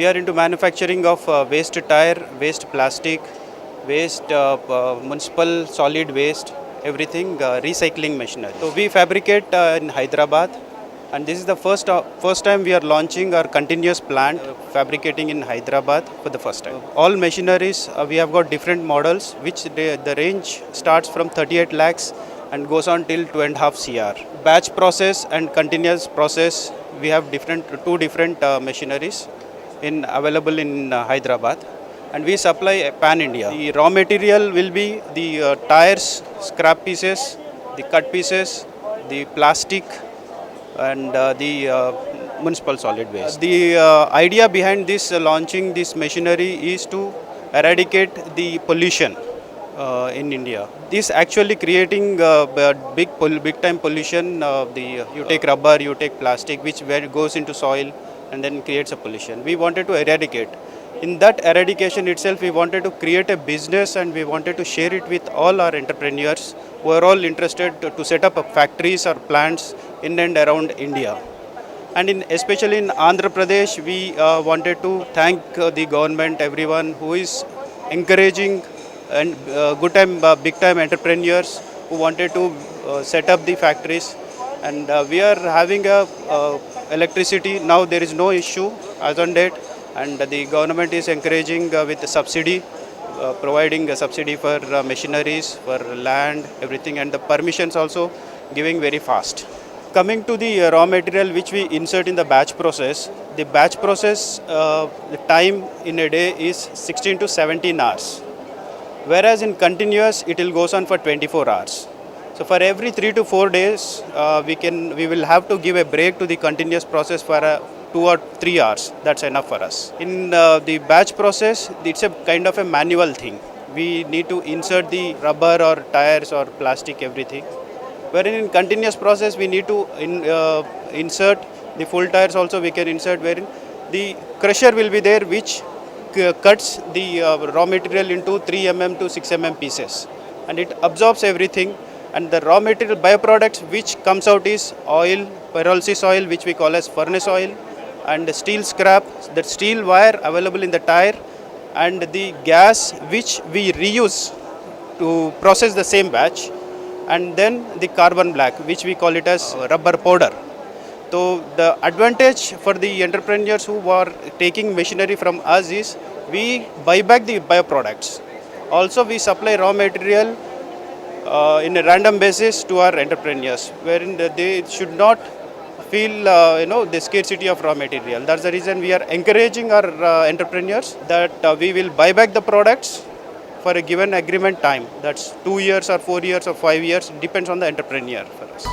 We are into manufacturing of waste tire, waste plastic, waste municipal solid waste, everything recycling machinery. So we fabricate in Hyderabad, and this is the first time we are launching our continuous plant fabricating in Hyderabad for the first time. All machineries we have got different models, which the range starts from 38 lakhs and goes on till 2.5 CR. Batch process and continuous process, we have two different machineries available in Hyderabad, and we supply pan India. The raw material will be the tires, scrap pieces, the cut pieces, the plastic, and the municipal solid waste. The idea behind this launching this machinery is to eradicate the pollution in India. This actually creating big time pollution. You take rubber, you take plastic, which goes into soil and then creates a pollution. We wanted to eradicate. In that eradication itself, we wanted to create a business, and we wanted to share it with all our entrepreneurs who are all interested to set up factories or plants in and around India. And especially in Andhra Pradesh, we wanted to thank the government, everyone who is encouraging and big time entrepreneurs who wanted to set up the factories. And we are having electricity now. There is no issue as on date, and the government is encouraging with subsidy, providing a subsidy for machineries, for land, everything, and the permissions also giving very fast. Coming to the raw material which we insert in the batch process, the the time in a day is 16 to 17 hours, whereas in continuous it will goes on for 24 hours. So for every 3 to 4 days, we will have to give a break to the continuous process for 2 or 3 hours. That's enough for us. In the batch process, it's a kind of a manual thing. We need to insert the rubber or tires or plastic, everything. Wherein in continuous process, we need to insert the full tires also. We can insert wherein the crusher will be there, which cuts the raw material into 3 mm to 6 mm pieces, and it absorbs everything. And the raw material byproducts which comes out is oil, pyrolysis oil, which we call as furnace oil, and steel scrap, the steel wire available in the tire, and the gas which we reuse to process the same batch, and then the carbon black, which we call it as rubber powder. So the advantage for the entrepreneurs who are taking machinery from us is we buy back the byproducts. Also, we supply raw material in a random basis to our entrepreneurs, wherein they should not feel the scarcity of raw material. That's the reason we are encouraging our entrepreneurs that we will buy back the products for a given agreement time. That's 2 years or 4 years or 5 years, depends on the entrepreneur for us.